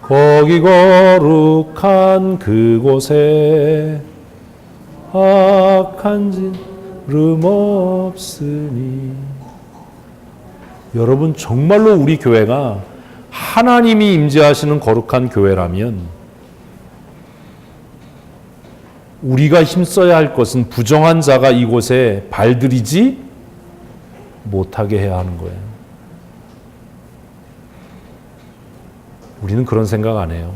거기 거룩한 그곳에 악한 지름 없으니. 여러분, 정말로 우리 교회가 하나님이 임재하시는 거룩한 교회라면 우리가 힘써야 할 것은 부정한 자가 이곳에 발들이지 못하게 해야 하는 거예요. 우리는 그런 생각 안 해요.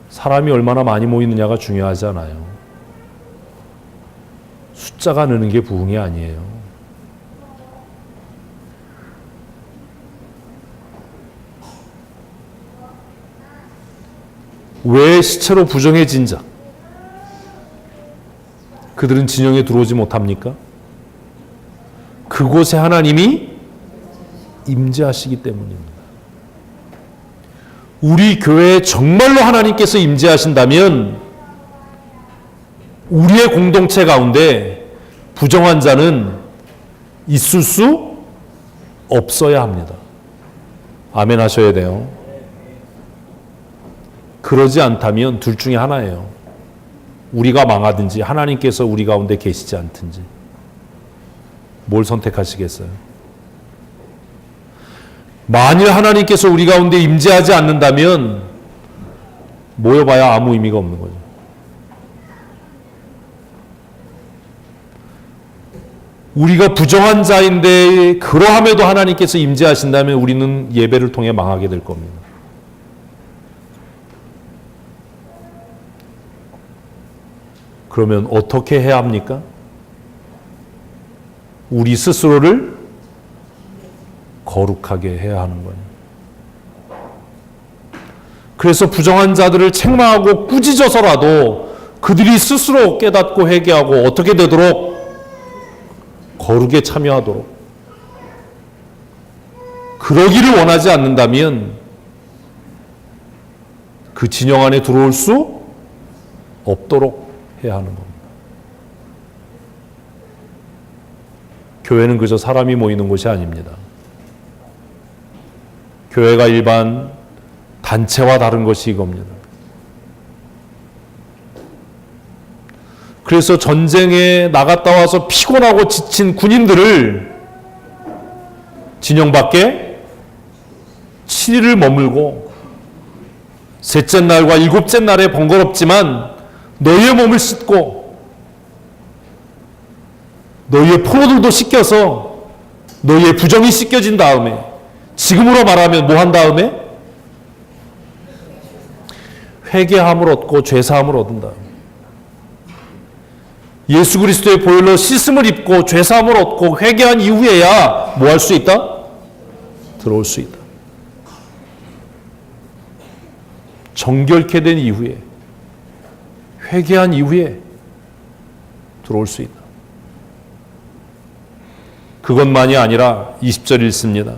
사람이 얼마나 많이 모이느냐가 중요하지 않아요. 숫자가 느는 게 부흥이 아니에요. 왜 시체로 부정해진 자, 그들은 진영에 들어오지 못합니까? 그곳에 하나님이 임재하시기 때문입니다. 우리 교회에 정말로 하나님께서 임재하신다면 우리의 공동체 가운데 부정한 자는 있을 수 없어야 합니다. 아멘 하셔야 돼요. 그러지 않다면 둘 중에 하나예요. 우리가 망하든지 하나님께서 우리 가운데 계시지 않든지. 뭘 선택하시겠어요? 만일 하나님께서 우리 가운데 임재하지 않는다면 모여봐야 아무 의미가 없는 거죠. 우리가 부정한 자인데 그러함에도 하나님께서 임재하신다면 우리는 예배를 통해 망하게 될 겁니다. 그러면 어떻게 해야 합니까? 우리 스스로를 거룩하게 해야 하는 거예요. 그래서 부정한 자들을 책망하고 꾸짖어서라도 그들이 스스로 깨닫고 회개하고 어떻게 되도록 거룩에 참여하도록, 그러기를 원하지 않는다면 그 진영 안에 들어올 수 없도록 해야 하는 겁니다. 교회는 그저 사람이 모이는 곳이 아닙니다. 교회가 일반 단체와 다른 것이 이겁니다. 그래서 전쟁에 나갔다 와서 피곤하고 지친 군인들을 진영 밖에 7일을 머물고 셋째 날과 일곱째 날에 번거롭지만 너희의 몸을 씻고 너희의 포로들도 씻겨서 너희의 부정이 씻겨진 다음에, 지금으로 말하면 뭐 한 다음에? 회개함을 얻고 죄사함을 얻은 다음에, 예수 그리스도의 보혈로 씻음을 입고 죄사함을 얻고 회개한 이후에야 뭐 할 수 있다? 들어올 수 있다. 정결케 된 이후에, 회개한 이후에 들어올 수 있다. 그것만이 아니라 20절 읽습니다.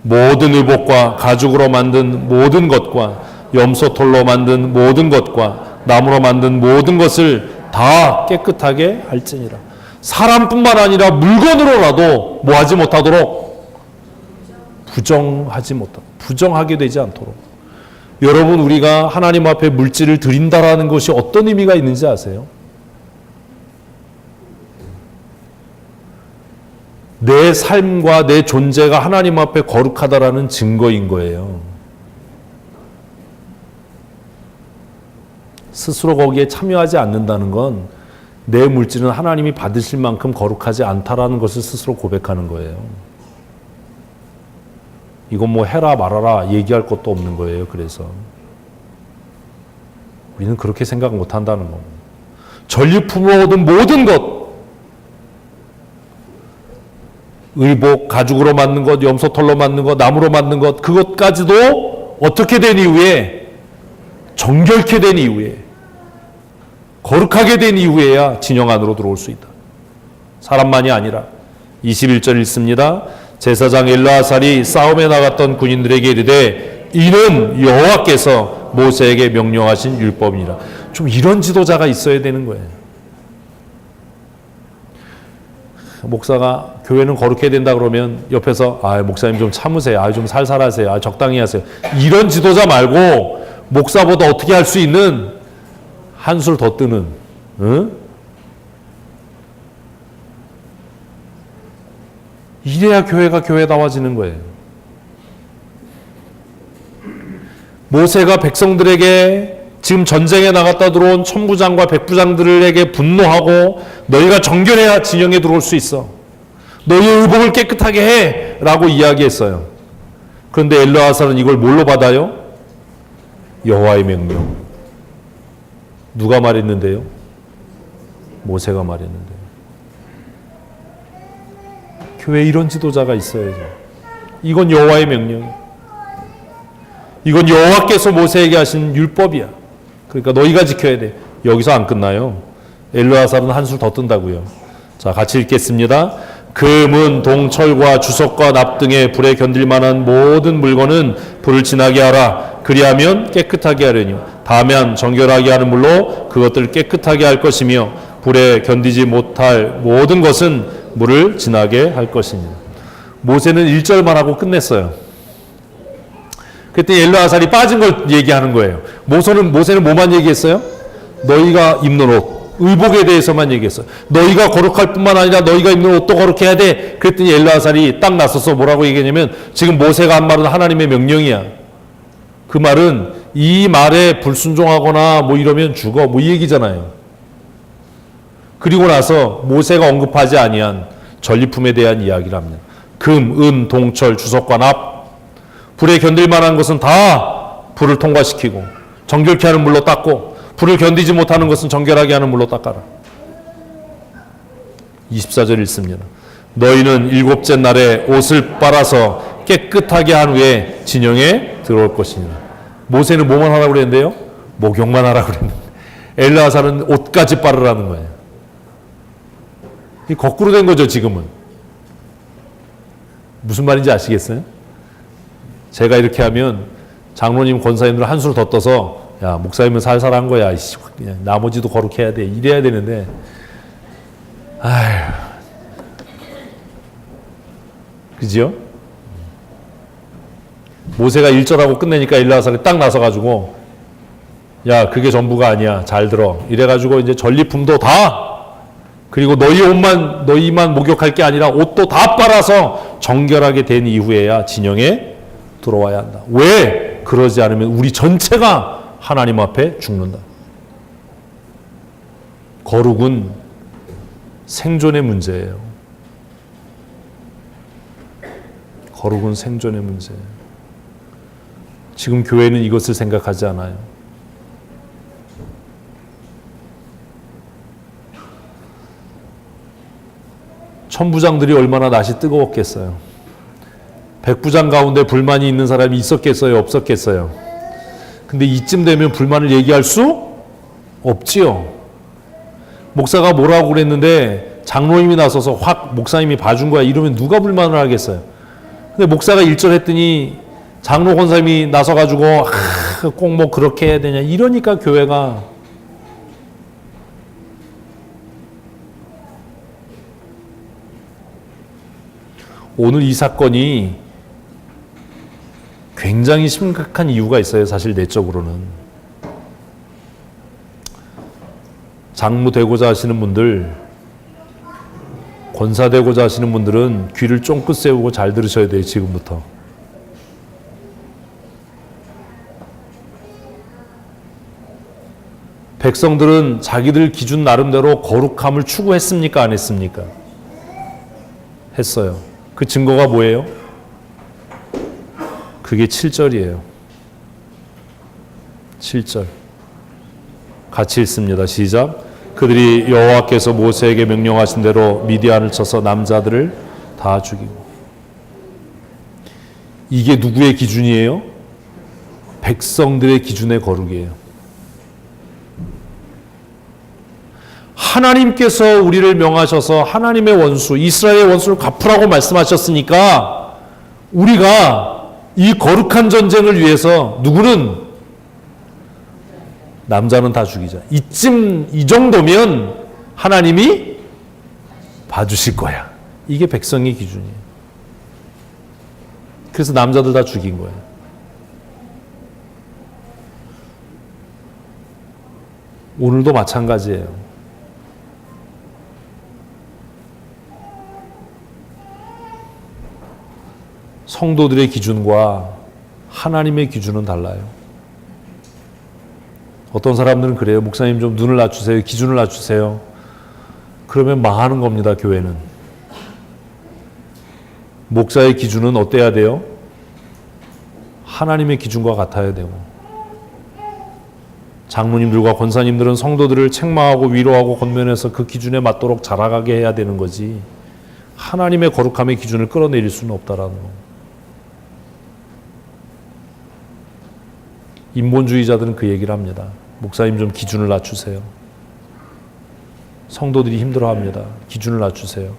모든 의복과 가죽으로 만든 모든 것과 염소털로 만든 모든 것과 나무로 만든 모든 것을 다 깨끗하게 할지니라. 사람뿐만 아니라 물건으로라도 뭐 하지 못하도록, 부정하게 되지 않도록. 여러분, 우리가 하나님 앞에 물질을 드린다라는 것이 어떤 의미가 있는지 아세요? 내 삶과 내 존재가 하나님 앞에 거룩하다라는 증거인 거예요. 스스로 거기에 참여하지 않는다는 건 내 물질은 하나님이 받으실 만큼 거룩하지 않다라는 것을 스스로 고백하는 거예요. 이건 뭐 해라 말아라 얘기할 것도 없는 거예요. 그래서 우리는 그렇게 생각 못 한다는 겁니다. 전리품으로 얻은 모든 것, 의복, 가죽으로 만든 것, 염소털로 만든 것, 나무로 만든 것, 그것까지도 어떻게 된 이후에, 정결케 된 이후에, 거룩하게 된 이후에야 진영 안으로 들어올 수 있다. 사람만이 아니라 21절 읽습니다. 제사장 엘르아살이 싸움에 나갔던 군인들에게 이르되 이는 여호와께서 모세에게 명령하신 율법이니라. 좀 이런 지도자가 있어야 되는 거예요. 목사가 교회는 거룩해야 된다 그러면 옆에서 목사님 좀 참으세요. 좀 살살하세요. 적당히 하세요. 이런 지도자 말고 목사보다 어떻게 할 수 있는 한술 더 뜨는, 응? 이래야 교회가 교회다워지는 거예요. 모세가 백성들에게 지금 전쟁에 나갔다 들어온 천부장과 백부장들에게 분노하고 너희가 정결해야 진영에 들어올 수 있어. 너희의 의복을 깨끗하게 해! 라고 이야기했어요. 그런데 엘르아살은 이걸 뭘로 받아요? 여호와의 명령. 누가 말했는데요? 모세가 말했는데요. 교회에 이런 지도자가 있어야죠. 이건 여호와의 명령이에요. 이건 여호와께서 모세에게 하신 율법이야. 그러니까 너희가 지켜야 돼. 여기서 안 끝나요. 엘르아살은 한술 더 뜬다고요. 자, 같이 읽겠습니다. 금, 동, 철과 주석과 납 등의 불에 견딜 만한 모든 물건은 불을 지나게 하라. 그리하면 깨끗하게 하려니 다만 정결하게 하는 물로 그것들을 깨끗하게 할 것이며 불에 견디지 못할 모든 것은 물을 지나게 할 것이니라. 모세는 1절만 하고 끝냈어요. 그때 엘르아살이 빠진 걸 얘기하는 거예요. 모세는 뭐만 얘기했어요? 너희가 입는 옷, 의복에 대해서만 얘기했어요. 너희가 거룩할 뿐만 아니라 너희가 입는 옷도 거룩해야 돼. 그랬더니 엘르아살이 딱 나서서 뭐라고 얘기했냐면 지금 모세가 한 말은 하나님의 명령이야. 그 말은 이 말에 불순종하거나 뭐 이러면 죽어. 뭐 이 얘기잖아요. 그리고 나서 모세가 언급하지 아니한 전리품에 대한 이야기를 합니다. 금, 은, 동, 철, 주석과 납. 불에 견딜 만한 것은 다 불을 통과시키고 정결케 하는 물로 닦고 불을 견디지 못하는 것은 정결하게 하는 물로 닦아라. 24절 읽습니다. 너희는 일곱째 날에 옷을 빨아서 깨끗하게 한 후에 진영에 들어올 것이니라. 모세는 뭐만 하라고 그랬는데요? 목욕만 하라고 그랬는데 엘르아살은 옷까지 빨으라는 거예요. 이 거꾸로 된 거죠, 지금은. 무슨 말인지 아시겠어요? 제가 이렇게 하면 장로님, 권사님들 한술 더 떠서 야, 목사님은 살살한 거야. 나머지도 거룩해야 돼. 이래야 되는데 아휴, 그죠? 모세가 1절하고 끝내니까 엘르아살이 딱 나서가지고 야, 그게 전부가 아니야. 잘 들어. 이래가지고 이제 전리품도 다, 그리고 너희만 목욕할 게 아니라 옷도 다 빨아서 정결하게 된 이후에야 진영에 들어와야 한다. 왜? 그러지 않으면 우리 전체가 하나님 앞에 죽는다. 거룩은 생존의 문제예요. 거룩은 생존의 문제예요. 지금 교회는 이것을 생각하지 않아요. 천부장들이 얼마나 낯이 뜨거웠겠어요. 백부장 가운데 불만이 있는 사람이 있었겠어요? 없었겠어요? 근데 이쯤 되면 불만을 얘기할 수 없지요. 목사가 뭐라고 그랬는데 장로님이 나서서 확 목사님이 봐준 거야. 이러면 누가 불만을 하겠어요? 근데 목사가 1절 했더니 장로 권사님이 나서가지고 꼭 뭐 그렇게 해야 되냐. 이러니까 교회가 오늘 이 사건이 굉장히 심각한 이유가 있어요. 사실 내적으로는. 장로 되고자 하시는 분들, 권사 되고자 하시는 분들은 귀를 쫑긋 세우고 잘 들으셔야 돼요. 지금부터. 백성들은 자기들 기준 나름대로 거룩함을 추구했습니까? 안 했습니까? 했어요. 그 증거가 뭐예요? 그게 7절이에요. 7절. 같이 읽습니다. 시작. 그들이 여호와께서 모세에게 명령하신 대로 미디안을 쳐서 남자들을 다 죽이고. 이게 누구의 기준이에요? 백성들의 기준의 거룩이에요. 하나님께서 우리를 명하셔서 하나님의 원수, 이스라엘의 원수를 갚으라고 말씀하셨으니까 우리가 이 거룩한 전쟁을 위해서 누구는 남자는 다 죽이자. 이 정도면 하나님이 봐주실 거야. 이게 백성의 기준이에요. 그래서 남자들 다 죽인 거예요. 오늘도 마찬가지예요. 성도들의 기준과 하나님의 기준은 달라요. 어떤 사람들은 그래요. 목사님 좀 눈을 낮추세요. 기준을 낮추세요. 그러면 망하는 겁니다, 교회는. 목사의 기준은 어때야 돼요? 하나님의 기준과 같아야 되고, 장로님들과 권사님들은 성도들을 책망하고 위로하고 권면해서 그 기준에 맞도록 자라가게 해야 되는 거지, 하나님의 거룩함의 기준을 끌어내릴 수는 없다라는 거. 인본주의자들은 그 얘기를 합니다. 목사님 좀 기준을 낮추세요. 성도들이 힘들어합니다. 기준을 낮추세요.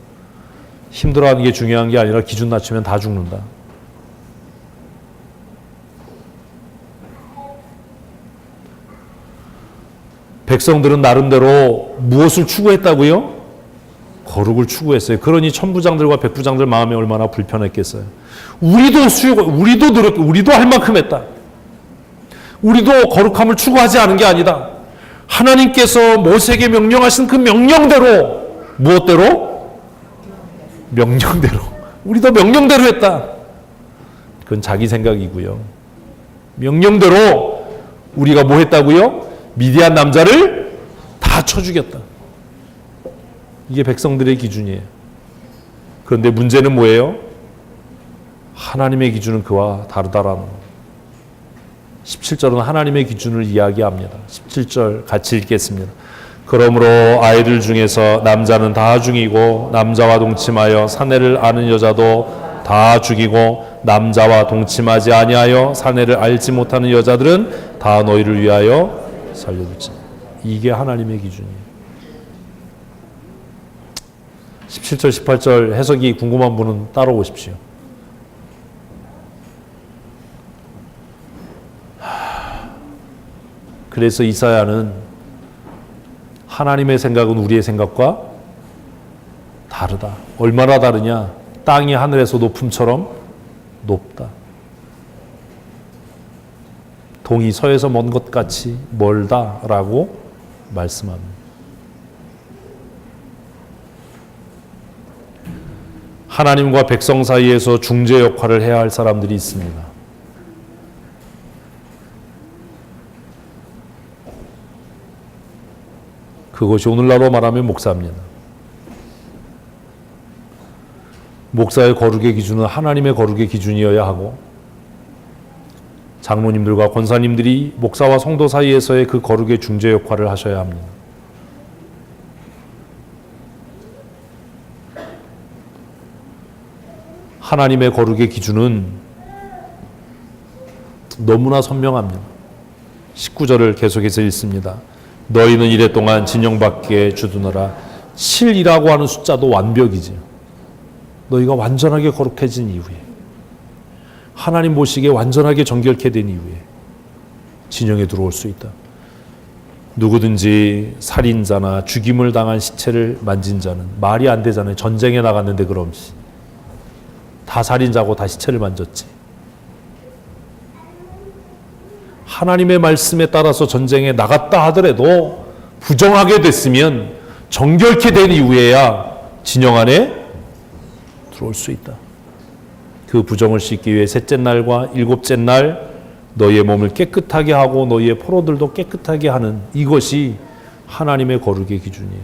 힘들어하는 게 중요한 게 아니라 기준 낮추면 다 죽는다. 백성들은 나름대로 무엇을 추구했다고요? 거룩을 추구했어요. 그러니 천부장들과 백부장들 마음이 얼마나 불편했겠어요. 우리도 노력, 우리도 할 만큼 했다. 우리도 거룩함을 추구하지 않은 게 아니다. 하나님께서 모세에게 명령하신 그 명령대로, 무엇대로? 명령대로. 우리도 명령대로 했다. 그건 자기 생각이고요. 명령대로 우리가 뭐 했다고요? 미디안 남자를 다 쳐 죽였다. 이게 백성들의 기준이에요. 그런데 문제는 뭐예요? 하나님의 기준은 그와 다르다라는 거. 17절은 하나님의 기준을 이야기합니다. 17절 같이 읽겠습니다. 그러므로 아이들 중에서 남자는 다 죽이고 남자와 동침하여 사내를 아는 여자도 다 죽이고 남자와 동침하지 아니하여 사내를 알지 못하는 여자들은 다 너희를 위하여 살려둘지. 이게 하나님의 기준이에요. 17절 18절 해석이 궁금한 분은 따라오십시오. 그래서 이사야는 하나님의 생각은 우리의 생각과 다르다. 얼마나 다르냐? 땅이 하늘에서 높음처럼 높다. 동이 서에서 먼 것 같이 멀다라고 말씀합니다. 하나님과 백성 사이에서 중재 역할을 해야 할 사람들이 있습니다. 그것이 오늘날로 말하면 목사입니다. 목사의 거룩의 기준은 하나님의 거룩의 기준이어야 하고, 장로님들과 권사님들이 목사와 성도 사이에서의 그 거룩의 중재 역할을 하셔야 합니다. 하나님의 거룩의 기준은 너무나 선명합니다. 19절을 계속해서 읽습니다. 너희는 이랫동안 진영밖에 주두너라. 7이라고 하는 숫자도 완벽이지. 너희가 완전하게 거룩해진 이후에, 하나님 보시기에 완전하게 정결케 된 이후에 진영에 들어올 수 있다. 누구든지 살인자나 죽임을 당한 시체를 만진 자는, 말이 안 되잖아요. 전쟁에 나갔는데 그럼 다 살인자고 다 시체를 만졌지. 하나님의 말씀에 따라서 전쟁에 나갔다 하더라도 부정하게 됐으면 정결케 된 이후에야 진영 안에 들어올 수 있다. 그 부정을 씻기 위해 셋째 날과 일곱째 날 너희의 몸을 깨끗하게 하고 너희의 포로들도 깨끗하게 하는, 이것이 하나님의 거룩의 기준이에요.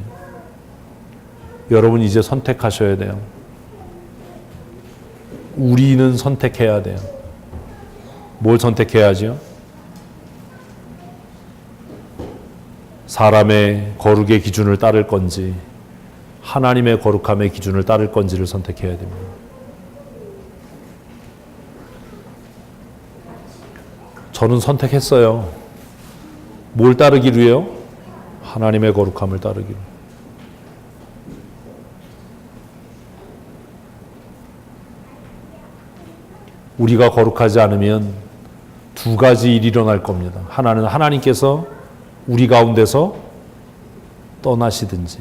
여러분 이제 선택하셔야 돼요. 우리는 선택해야 돼요. 뭘 선택해야죠? 사람의 거룩의 기준을 따를 건지 하나님의 거룩함의 기준을 따를 건지를 선택해야 됩니다. 저는 선택했어요. 뭘 따르기로요? 하나님의 거룩함을 따르기로. 우리가 거룩하지 않으면 두 가지 일이 일어날 겁니다. 하나는 하나님께서 우리 가운데서 떠나시든지,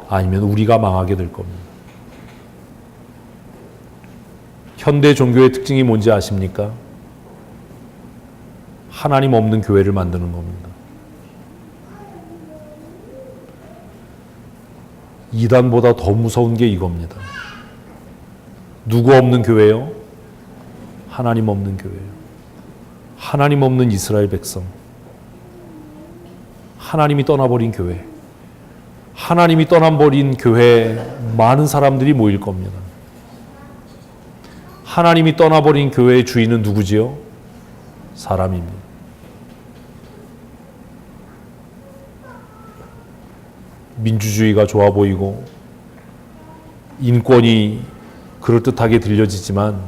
아니면 우리가 망하게 될 겁니다. 현대 종교의 특징이 뭔지 아십니까? 하나님 없는 교회를 만드는 겁니다. 이단보다 더 무서운 게 이겁니다. 누구 없는 교회요? 하나님 없는 교회요. 하나님 없는 이스라엘 백성. 하나님이 떠나버린 교회. 하나님이 떠나버린 교회에 많은 사람들이 모일 겁니다. 하나님이 떠나버린 교회의 주인은 누구지요? 사람입니다. 민주주의가 좋아 보이고 인권이 그럴듯하게 들려지지만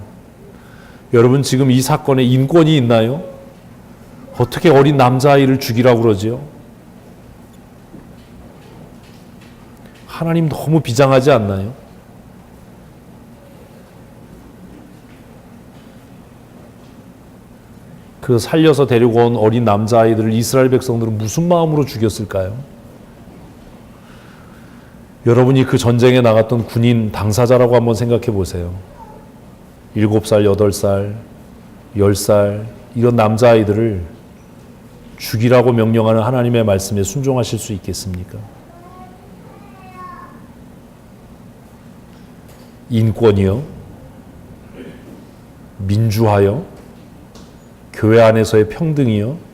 여러분 지금 이 사건에 인권이 있나요? 어떻게 어린 남자아이를 죽이라고 그러지요? 하나님 너무 비장하지 않나요? 그 살려서 데리고 온 어린 남자아이들을 이스라엘 백성들은 무슨 마음으로 죽였을까요? 여러분이 그 전쟁에 나갔던 군인 당사자라고 한번 생각해 보세요. 7살, 8살, 10살 이런 남자아이들을 죽이라고 명령하는 하나님의 말씀에 순종하실 수 있겠습니까? 인권이요? 민주화요? 교회 안에서의 평등이요?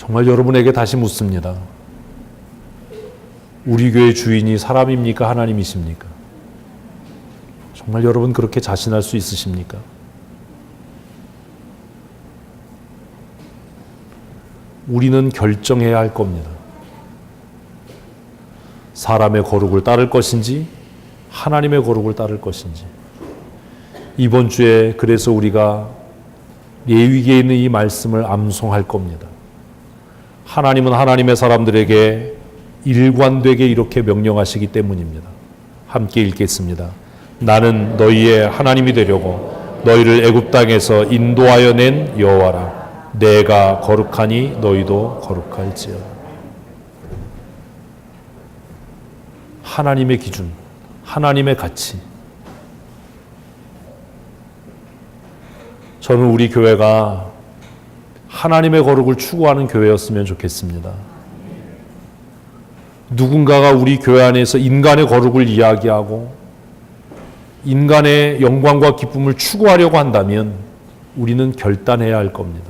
정말 여러분에게 다시 묻습니다. 우리 교회 주인이 사람입니까? 하나님이십니까? 정말 여러분 그렇게 자신할 수 있으십니까? 우리는 결정해야 할 겁니다. 사람의 거룩을 따를 것인지 하나님의 거룩을 따를 것인지. 이번 주에 그래서 우리가 레위기에 있는 이 말씀을 암송할 겁니다. 하나님은 하나님의 사람들에게 일관되게 이렇게 명령하시기 때문입니다. 함께 읽겠습니다. 나는 너희의 하나님이 되려고 너희를 애굽 땅에서 인도하여 낸 여호와라. 내가 거룩하니 너희도 거룩할지어다. 하나님의 기준, 하나님의 가치. 저는 우리 교회가 하나님의 거룩을 추구하는 교회였으면 좋겠습니다. 누군가가 우리 교회 안에서 인간의 거룩을 이야기하고 인간의 영광과 기쁨을 추구하려고 한다면 우리는 결단해야 할 겁니다.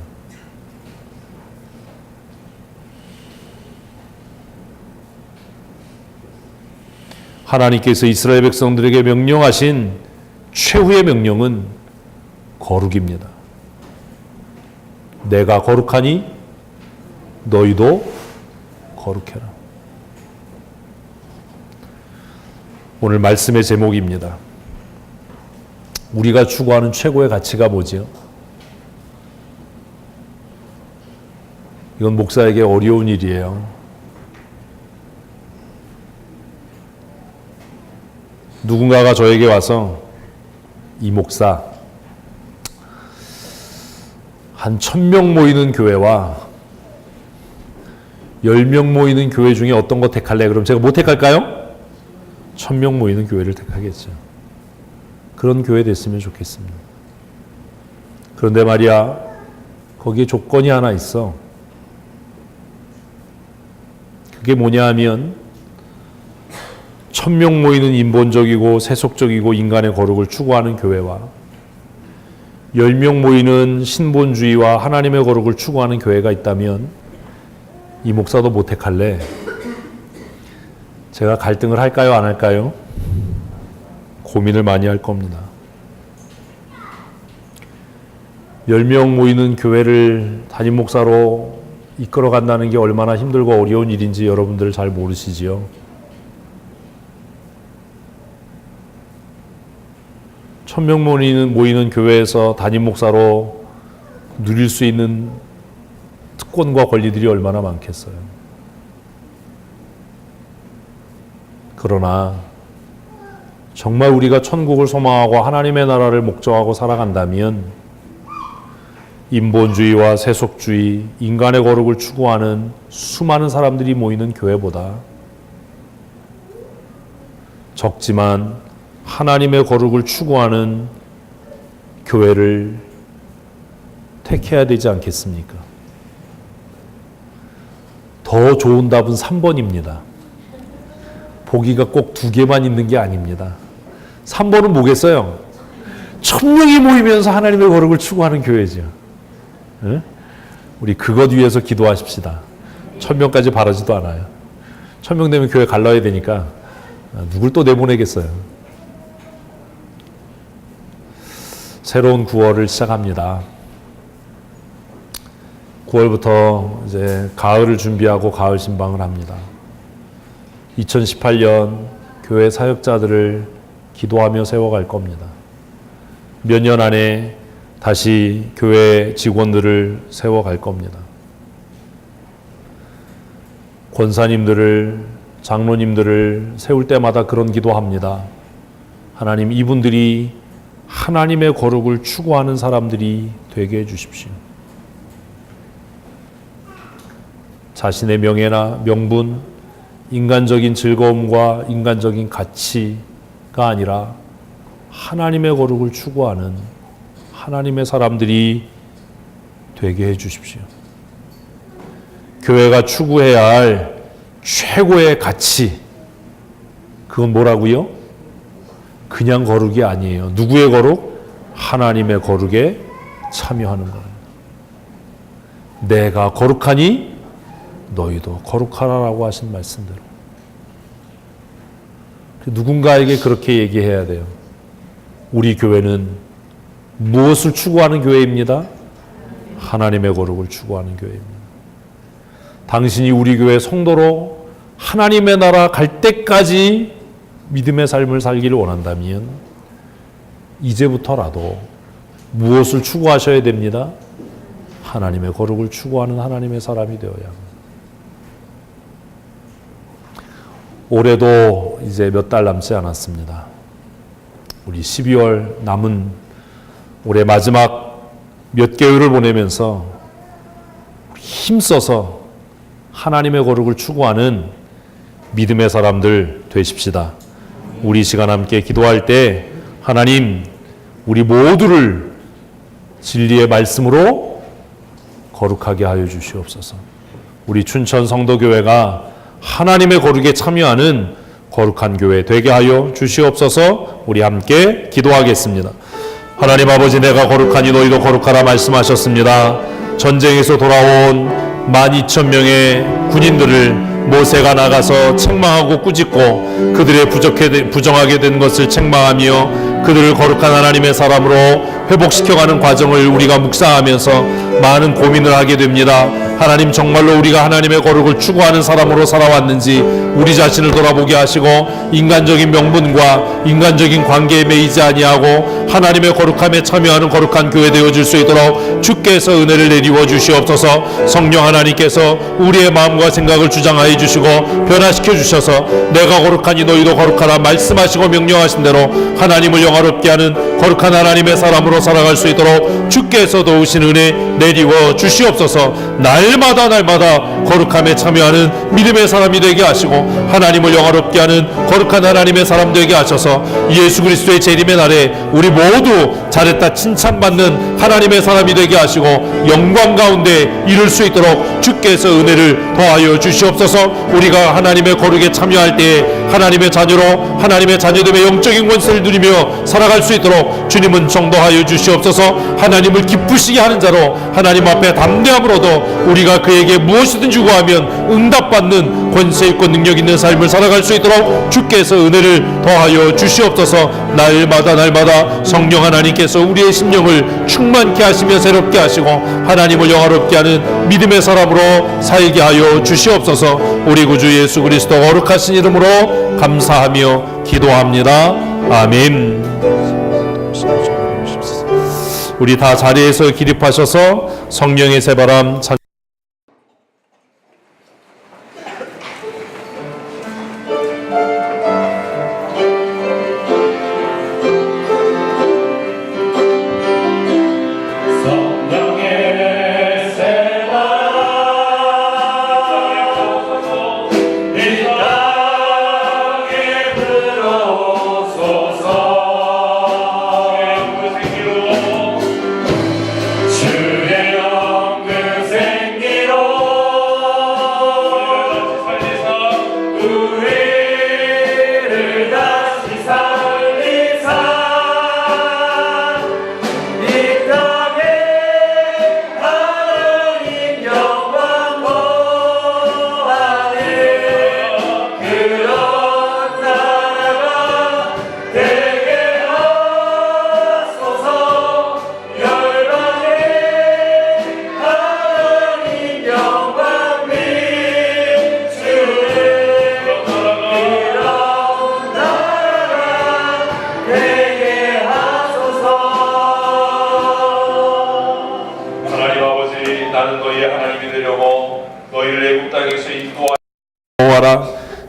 하나님께서 이스라엘 백성들에게 명령하신 최후의 명령은 거룩입니다. 내가 거룩하니 너희도 거룩해라. 오늘 말씀의 제목입니다. 우리가 추구하는 최고의 가치가 뭐지요? 이건 목사에게 어려운 일이에요. 누군가가 저에게 와서 이 목사 한 1000명 모이는 교회와 10명 모이는 교회 중에 어떤 거 택할래? 그럼 제가 뭐 택할까요? 1000명 모이는 교회를 택하겠죠. 그런 교회 됐으면 좋겠습니다. 그런데 말이야, 거기에 조건이 하나 있어. 그게 뭐냐 하면 1000명 모이는 인본적이고 세속적이고 인간의 거룩을 추구하는 교회와 10명 모이는 신본주의와 하나님의 거룩을 추구하는 교회가 있다면 이 목사도 못 택할래? 제가 갈등을 할까요? 안 할까요? 고민을 많이 할 겁니다. 10명 모이는 교회를 담임 목사로 이끌어 간다는 게 얼마나 힘들고 어려운 일인지 여러분들 잘 모르시지요? 1000명 모이는 교회에서 담임 목사로 누릴 수 있는 특권과 권리들이 얼마나 많겠어요. 그러나 정말 우리가 천국을 소망하고 하나님의 나라를 목적하고 살아간다면 인본주의와 세속주의, 인간의 거룩을 추구하는 수많은 사람들이 모이는 교회보다 적지만 하나님의 거룩을 추구하는 교회를 택해야 되지 않겠습니까? 더 좋은 답은 3번입니다. 보기가 꼭 2개만 있는 게 아닙니다. 3번은 뭐겠어요? 1000명이 모이면서 하나님의 거룩을 추구하는 교회죠. 네? 우리 그것 위해서 기도하십시다. 1000명까지 바라지도 않아요. 1000명 되면 교회 갈라야 되니까 누굴 또 내보내겠어요. 새로운 9월을 시작합니다. 9월부터 이제 가을을 준비하고 가을 신방을 합니다. 2018년 교회 사역자들을 기도하며 세워갈 겁니다. 몇 년 안에 다시 교회 직원들을 세워갈 겁니다. 권사님들을, 장로님들을 세울 때마다 그런 기도합니다. 하나님, 이분들이 하나님의 거룩을 추구하는 사람들이 되게 해주십시오. 자신의 명예나 명분, 인간적인 즐거움과 인간적인 가치가 아니라 하나님의 거룩을 추구하는 하나님의 사람들이 되게 해주십시오. 교회가 추구해야 할 최고의 가치, 그건 뭐라고요? 그냥 거룩이 아니에요. 누구의 거룩? 하나님의 거룩에 참여하는 거예요. 내가 거룩하니 너희도 거룩하라라고 하신 말씀대로. 누군가에게 그렇게 얘기해야 돼요. 우리 교회는 무엇을 추구하는 교회입니다? 하나님의 거룩을 추구하는 교회입니다. 당신이 우리 교회 성도로 하나님의 나라 갈 때까지 믿음의 삶을 살기를 원한다면 이제부터라도 무엇을 추구하셔야 됩니다? 하나님의 거룩을 추구하는 하나님의 사람이 되어야 합니다. 올해도 이제 몇 달 남지 않았습니다. 우리 12월 남은 올해 마지막 몇 개월을 보내면서 힘써서 하나님의 거룩을 추구하는 믿음의 사람들 되십시다. 우리 시간 함께 기도할 때 하나님, 우리 모두를 진리의 말씀으로 거룩하게 하여 주시옵소서. 우리 춘천 성도교회가 하나님의 거룩에 참여하는 거룩한 교회 되게 하여 주시옵소서. 우리 함께 기도하겠습니다. 하나님 아버지, 내가 거룩하니 너희도 거룩하라 말씀하셨습니다. 전쟁에서 돌아온 12,000명의 군인들을 모세가 나가서 책망하고 꾸짖고 그들의 부정하게 된 것을 책망하며 그들을 거룩한 하나님의 사람으로 회복시켜가는 과정을 우리가 묵상하면서 많은 고민을 하게 됩니다. 하나님, 정말로 우리가 하나님의 거룩을 추구하는 사람으로 살아왔는지 우리 자신을 돌아보게 하시고 인간적인 명분과 인간적인 관계에 매이지 아니하고 하나님의 거룩함에 참여하는 거룩한 교회 되어줄 수 있도록 주께서 은혜를 내리워 주시옵소서. 성령 하나님께서 우리의 마음과 생각을 주장하여 주시고 변화시켜 주셔서 내가 거룩하니 너희도 거룩하라 말씀하시고 명령하신 대로 하나님을 영화롭게 하는 거룩한 하나님의 사람으로 살아갈 수 있도록 주께서 도우신 은혜 내리워 주시옵소서. 날마다 거룩함에 참여하는 믿음의 사람이 되게 하시고 하나님을 영화롭게 하는 거룩한 하나님의 사람 되게 하셔서 예수 그리스도의 재림의 날에 우리 모두 잘했다 칭찬받는 하나님의 사람이 되게 하시고 영광 가운데 이룰 수 있도록 주께서 은혜를 더하여 주시옵소서. 우리가 하나님의 거룩에 참여할 때에 하나님의 자녀로 하나님의 자녀됨의 영적인 권세를 누리며 살아갈 수 있도록 주님은 정도하여 주시옵소서. 하나님을 기쁘시게 하는 자로 하나님 앞에 담대함으로도 우리가 그에게 무엇이든지 구하면 응답받는 권세 있고 능력 있는 삶을 살아갈 수 있도록 주께서 은혜를 더하여 주시옵소서. 날마다 성령 하나님께서 우리의 심령을 충만케 하시며 새롭게 하시고 하나님을 영화롭게 하는 믿음의 사람으로 살게 하여 주시옵소서. 우리 구주 예수 그리스도 거룩하신 이름으로 감사하며 기도합니다. 아멘. 우리 다 자리에서 기립하셔서 성령의 새바람 찬 성령의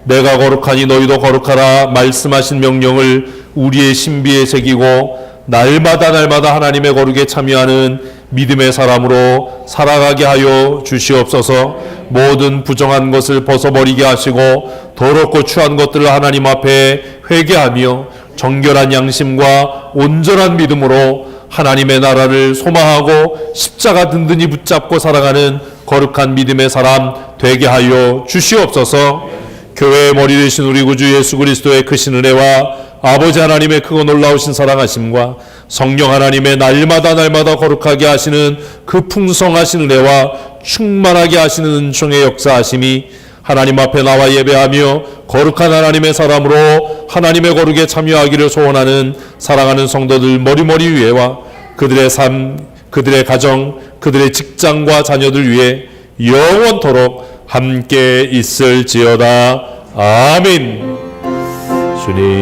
내가 거룩하니 너희도 거룩하라 말씀하신 명령을 우리의 신비에 새기고 날마다 하나님의 거룩에 참여하는 믿음의 사람으로 살아가게 하여 주시옵소서. 모든 부정한 것을 벗어버리게 하시고 더럽고 추한 것들을 하나님 앞에 회개하며 정결한 양심과 온전한 믿음으로 하나님의 나라를 소망하고 십자가 든든히 붙잡고 살아가는 거룩한 믿음의 사람 되게 하여 주시옵소서. 교회의 머리 되신 우리 구주 예수 그리스도의 크신 은혜와 아버지 하나님의 크고 놀라우신 사랑하심과 성령 하나님의 날마다 거룩하게 하시는 그 풍성하신 은혜와 충만하게 하시는 은총의 역사하심이 하나님 앞에 나와 예배하며 거룩한 하나님의 사람으로 하나님의 거룩에 참여하기를 소원하는 사랑하는 성도들 머리머리 위에와 그들의 삶, 그들의 가정, 그들의 직장과 자녀들 위해 영원토록 함께 있을지어다. 아멘. 주님